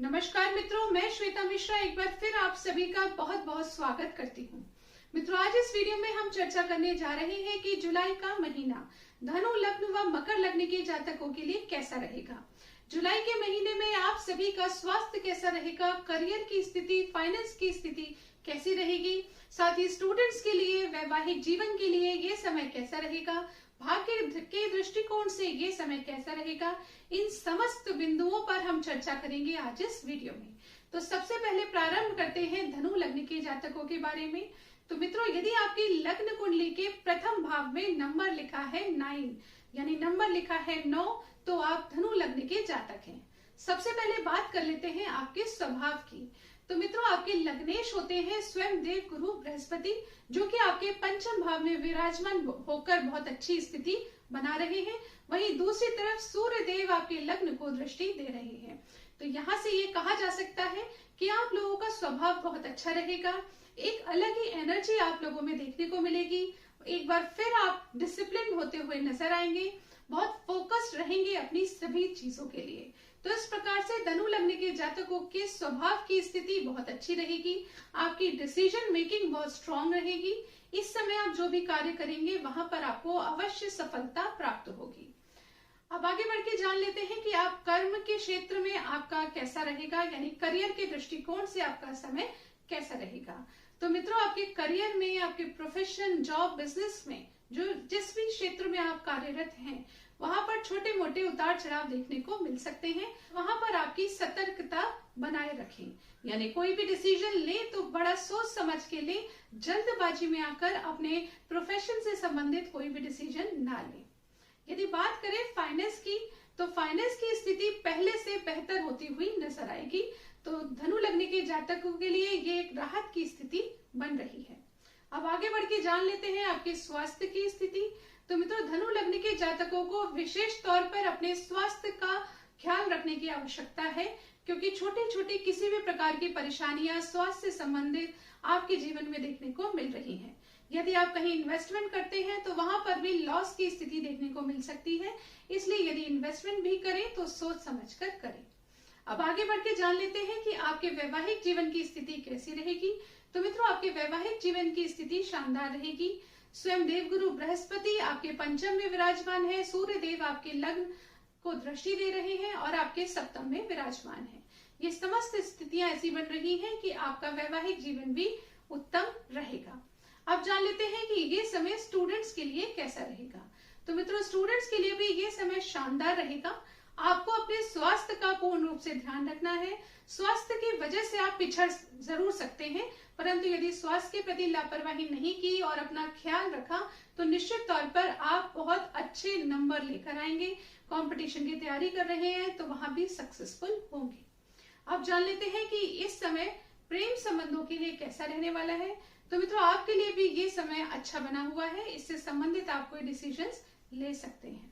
नमस्कार मित्रों, मैं श्वेता मिश्रा एक बार फिर आप सभी का बहुत बहुत स्वागत करती हूँ। मित्रों, आज इस वीडियो में हम चर्चा करने जा रहे हैं कि जुलाई का महीना धनु लग्न व मकर लग्न के जातकों के लिए कैसा रहेगा। जुलाई के महीने में आप सभी का स्वास्थ्य कैसा रहेगा, करियर की स्थिति, फाइनेंस की स्थिति कैसी रहेगी, साथ ही स्टूडेंट्स के लिए, वैवाहिक जीवन के लिए ये समय कैसा रहेगा, भाग्य के दृष्टिकोण से ये समय कैसा रहेगा, इन समस्त बिंदुओं पर हम चर्चा करेंगे आज इस वीडियो में। तो सबसे पहले प्रारंभ करते हैं धनु लग्न के जातकों के बारे में। तो मित्रों, यदि आपकी लग्न कुंडली के प्रथम भाव में नंबर लिखा है 9, यानी नंबर लिखा है 9, तो आप धनु लग्न के जातक हैं। सबसे पहले बात कर लेते हैं आपके स्वभाव की। तो मित्रों, आपके लग्नेश होते हैं स्वयं देव गुरु बृहस्पति, जो कि आपके पंचम भाव में विराजमान होकर बहुत अच्छी स्थिति बना रहे हैं। वहीं दूसरी तरफ सूर्य देव आपके लग्न को दृष्टि दे रहे हैं। तो यहाँ से ये कहा जा सकता है कि आप लोगों का स्वभाव बहुत अच्छा रहेगा। एक अलग ही एनर्जी आप लोगों में देखने को मिलेगी। एक बार फिर आप डिसिप्लिन होते हुए नजर आएंगे, बहुत फोकस्ड रहेंगे अपनी सभी चीजों के लिए। तो इस प्रकार से धनु लग्न के जातकों के स्वभाव की स्थिति बहुत अच्छी रहेगी। आपकी डिसीजन मेकिंग बहुत स्ट्रांग रहेगी। इस समय आप जो भी कार्य करेंगे वहां पर आपको अवश्य सफलता प्राप्त होगी। अब आगे बढ़ के जान लेते हैं कि आप कर्म के क्षेत्र में आपका कैसा रहेगा, यानी करियर के दृष्टिकोण से आपका समय कैसा रहेगा। तो मित्रों, आपके करियर में, आपके प्रोफेशन, जॉब, बिजनेस में, जो जिस भी क्षेत्र में आप कार्यरत हैं, वहां पर छोटे मोटे उतार चढ़ाव देखने को मिल सकते हैं। वहां पर आपकी सतर्कता बनाए रखें, यानी कोई भी डिसीजन ले तो बड़ा सोच समझ के ले, जल्दबाजी में आकर अपने प्रोफेशन से संबंधित कोई भी डिसीजन ना लें। यदि बात करें फाइनेंस की, तो फाइनेंस की स्थिति पहले से बेहतर होती हुई नजर आएगी। तो धनु लग्न के जातकों के लिए ये एक राहत की स्थिति बन रही है। अब आगे बढ़ के जान लेते हैं आपके स्वास्थ्य की स्थिति। तो मित्रों, धनु लग्न के जातकों को विशेष तौर पर अपने स्वास्थ्य का ख्याल रखने की आवश्यकता है, क्योंकि छोटी छोटी किसी भी प्रकार की परेशानियां स्वास्थ्य से संबंधित आपके जीवन में देखने को मिल रही हैं। यदि आप कहीं इन्वेस्टमेंट करते हैं तो वहां पर भी लॉस की स्थिति देखने को मिल सकती है। इसलिए यदि इन्वेस्टमेंट भी करें तो सोच समझकर करें। अब आगे बढ़ के जान लेते हैं कि आपके वैवाहिक जीवन की स्थिति कैसी रहेगी। तो मित्रों, आपके वैवाहिक जीवन की स्थिति शानदार रहेगी। स्वयं देवगुरु बृहस्पति आपके पंचम में विराजमान है, सूर्य देव आपके लग्न को दृष्टि दे रहे हैं और आपके सप्तम में विराजमान है। ये समस्त स्थितियां ऐसी बन रही हैं कि आपका वैवाहिक जीवन भी उत्तम रहेगा। अब जान लेते हैं कि ये समय स्टूडेंट्स के लिए कैसा रहेगा। तो मित्रों, स्टूडेंट्स के लिए भी ये समय शानदार रहेगा। आपको अपने स्वास्थ्य का पूर्ण रूप से ध्यान रखना है। स्वास्थ्य की वजह से आप पिछड़ जरूर सकते हैं, परंतु यदि स्वास्थ्य के प्रति लापरवाही नहीं की और अपना ख्याल रखा तो निश्चित तौर पर आप बहुत अच्छे नंबर लेकर आएंगे। कंपटीशन की तैयारी कर रहे हैं तो वहां भी सक्सेसफुल होंगे। अब जान लेते हैं कि इस समय प्रेम संबंधों के लिए कैसा रहने वाला है। तो मित्रों, आपके लिए भी ये समय अच्छा बना हुआ है। इससे संबंधित आप कोई डिसीजंस ले सकते हैं।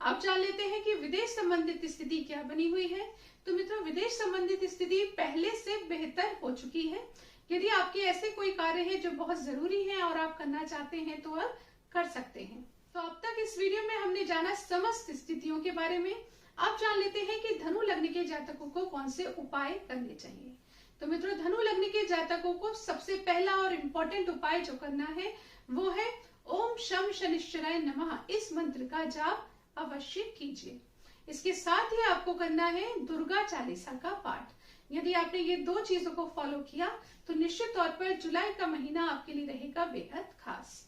अब जान लेते हैं कि विदेश संबंधित स्थिति क्या बनी हुई है। तो मित्रों, विदेश संबंधित स्थिति पहले से बेहतर हो चुकी है। यदि आपके ऐसे कोई कार्य है जो बहुत जरूरी है और आप करना चाहते हैं तो आप कर सकते हैं। तो अब तक इस वीडियो में हमने जाना समस्त स्थितियों के बारे में। अब जान लेते हैं कि धनु लग्न के जातकों को कौन से उपाय करने चाहिए। तो मित्रों, धनु लग्न के जातकों को सबसे पहला और इम्पोर्टेंट उपाय जो करना है वो है ओम शम शनिश्चराय नमः। इस मंत्र का जाप अवश्य कीजिए। इसके साथ ही आपको करना है दुर्गा चालीसा का पाठ। यदि आपने ये दो चीजों को फॉलो किया तो निश्चित तौर पर जुलाई का महीना आपके लिए रहेगा बेहद खास।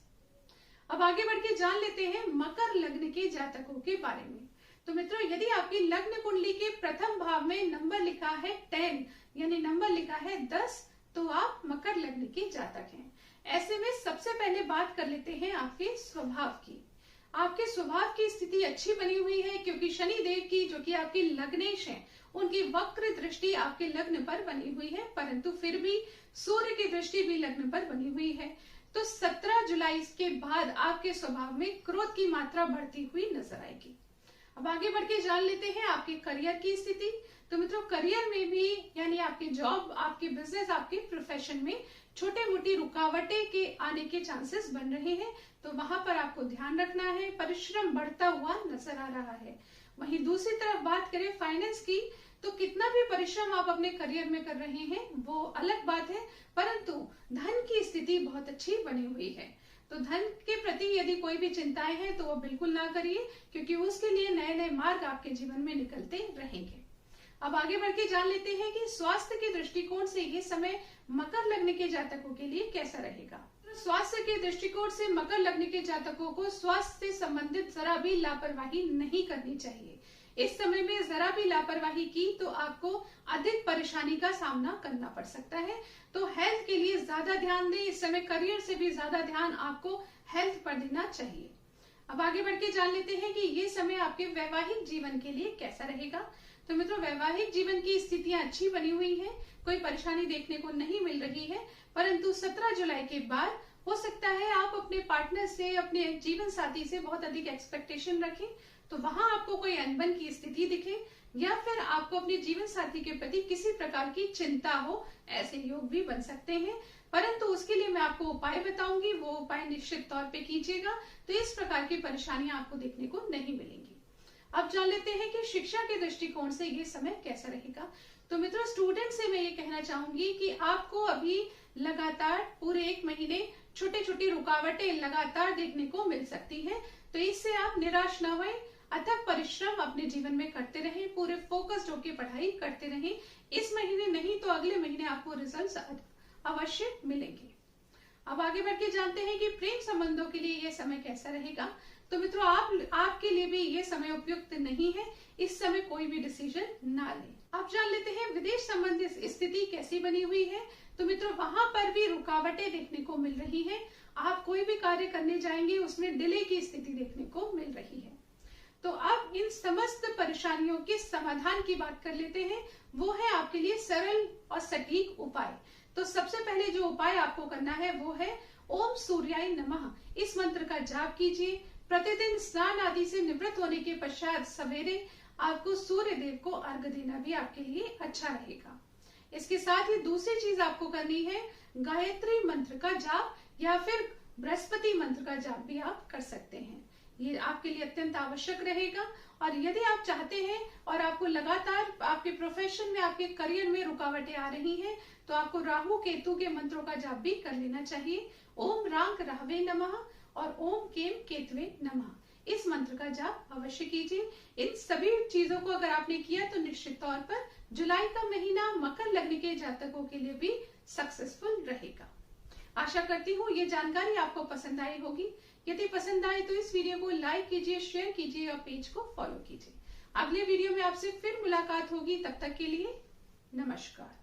अब आगे बढ़ के जान लेते हैं मकर लग्न के जातकों के बारे में। तो मित्रों, यदि आपकी लग्न कुंडली के प्रथम भाव में नंबर लिखा है 10, यानी नंबर लिखा है 10, तो आप मकर लग्न के जातक हैं। ऐसे में सबसे पहले बात कर लेते हैं आपके स्वभाव की। आपके स्वभाव की स्थिति अच्छी बनी हुई है, क्योंकि शनि देव की, जो कि आपके लग्नेश हैं, उनकी वक्र दृष्टि आपके लग्न पर बनी हुई है, परंतु फिर भी सूर्य की दृष्टि भी लग्न पर बनी हुई है। तो 17 जुलाई के बाद आपके स्वभाव में क्रोध की मात्रा बढ़ती हुई नजर आएगी। अब आगे बढ़ के जान लेते हैं आपके करियर की स्थिति। तो मित्रों, करियर में भी, यानी आपके जॉब, आपके बिजनेस, आपके प्रोफेशन में छोटे मोटी रुकावटें के आने के चांसेस बन रहे हैं। तो वहां पर आपको ध्यान रखना है। परिश्रम बढ़ता हुआ नजर आ रहा है। वहीं दूसरी तरफ बात करें फाइनेंस की, तो कितना भी परिश्रम परिश्रम आप अपने करियर में कर रहे हैं वो अलग बात है, परंतु धन की स्थिति बहुत अच्छी बनी हुई है। तो धन के प्रति यदि कोई भी चिंताएं हैं तो वो बिल्कुल ना करिए, क्योंकि उसके लिए नए नए मार्ग आपके जीवन में निकलते रहेंगे। अब आगे बढ़ के जान लेते हैं कि स्वास्थ्य के दृष्टिकोण से ये समय मकर लग्न के जातकों के लिए कैसा रहेगा। स्वास्थ्य के दृष्टिकोण से मकर लग्न के जातकों को स्वास्थ्य से संबंधित जरा भी लापरवाही नहीं करनी चाहिए। इस समय में जरा भी लापरवाही की तो आपको अधिक परेशानी का सामना करना पड़ सकता है। तो हेल्थ के लिए ज्यादा ध्यान दें। इस समय करियर से भी ज्यादा ध्यान आपको हेल्थ पर देना चाहिए। अब आगे बढ़ के जान लेते हैं कि ये समय आपके वैवाहिक जीवन के लिए कैसा रहेगा। तो मित्रों, वैवाहिक जीवन की स्थितियां अच्छी बनी हुई है, कोई परेशानी देखने को नहीं मिल रही है, परंतु 17 जुलाई के बाद हो सकता है आप अपने पार्टनर से, अपने जीवन साथी से बहुत अधिक एक्सपेक्टेशन रखें, तो वहां आपको कोई अनबन की स्थिति दिखे या फिर आपको अपने जीवन साथी के प्रति किसी प्रकार की चिंता हो, ऐसे योग भी बन सकते हैं। परंतु उसके लिए मैं आपको उपाय बताऊंगी, वो उपाय निश्चित तौर पे कीजिएगा, तो इस प्रकार की परेशानियां आपको देखने को नहीं मिलेंगी। अब जान लेते हैं कि शिक्षा के दृष्टिकोण से ये समय कैसा रहेगा। तो मित्रों, स्टूडेंट से मैं ये कहना चाहूंगी कि आपको अभी लगातार पूरे 1 महीने छोटी छोटी रुकावटें लगातार देखने को मिल सकती है, तो इससे आप निराश न होएं, अथक परिश्रम अपने जीवन में करते रहें, पूरे फोकस्ड होकर पढ़ाई करते रहें। इस महीने नहीं तो अगले महीने आपको रिजल्ट्स अवश्य मिलेंगे। अब आगे बढ़ के जानते हैं कि प्रेम संबंधों के लिए यह समय कैसा रहेगा। तो मित्रों, आपके लिए भी ये समय उपयुक्त नहीं है, इस समय कोई भी डिसीजन ना लें। अब जान लेते हैं विदेश संबंधी स्थिति कैसी बनी हुई है। तो मित्रों, वहां पर भी रुकावटें देखने को मिल रही है। आप कोई भी कार्य करने जाएंगे उसमें डिले की स्थिति देखने को मिल रही है। तो अब इन समस्त परेशानियों के समाधान की बात कर लेते हैं। वो है आपके लिए सरल और सटीक उपाय। तो सबसे पहले जो उपाय आपको करना है वो है ओम सूर्याय नमः। इस मंत्र का जाप कीजिए। प्रतिदिन स्नान आदि से निवृत्त होने के पश्चात सवेरे आपको सूर्य देव को अर्घ देना भी आपके लिए अच्छा रहेगा। इसके साथ ही दूसरी चीज आपको करनी है, गायत्री मंत्र का जाप या फिर बृहस्पति मंत्र का जाप भी आप कर सकते हैं। ये आपके लिए अत्यंत आवश्यक रहेगा। और यदि आप चाहते हैं और आपको लगातार आपके प्रोफेशन में, आपके करियर में रुकावटें आ रही हैं, तो आपको राहु केतु के मंत्रों का जाप भी कर लेना चाहिए। ओम रांग राहवे नमः और ओम केम केतवे नमः, इस मंत्र का जाप अवश्य कीजिए। इन सभी चीजों को अगर आपने किया तो निश्चित तौर पर जुलाई का महीना मकर लग्न के जातकों के लिए भी सक्सेसफुल रहेगा। आशा करती हूँ ये जानकारी आपको पसंद आई होगी। यदि पसंद आए तो इस वीडियो को लाइक कीजिए, शेयर कीजिए और पेज को फॉलो कीजिए। अगले वीडियो में आपसे फिर मुलाकात होगी। तब तक के लिए नमस्कार।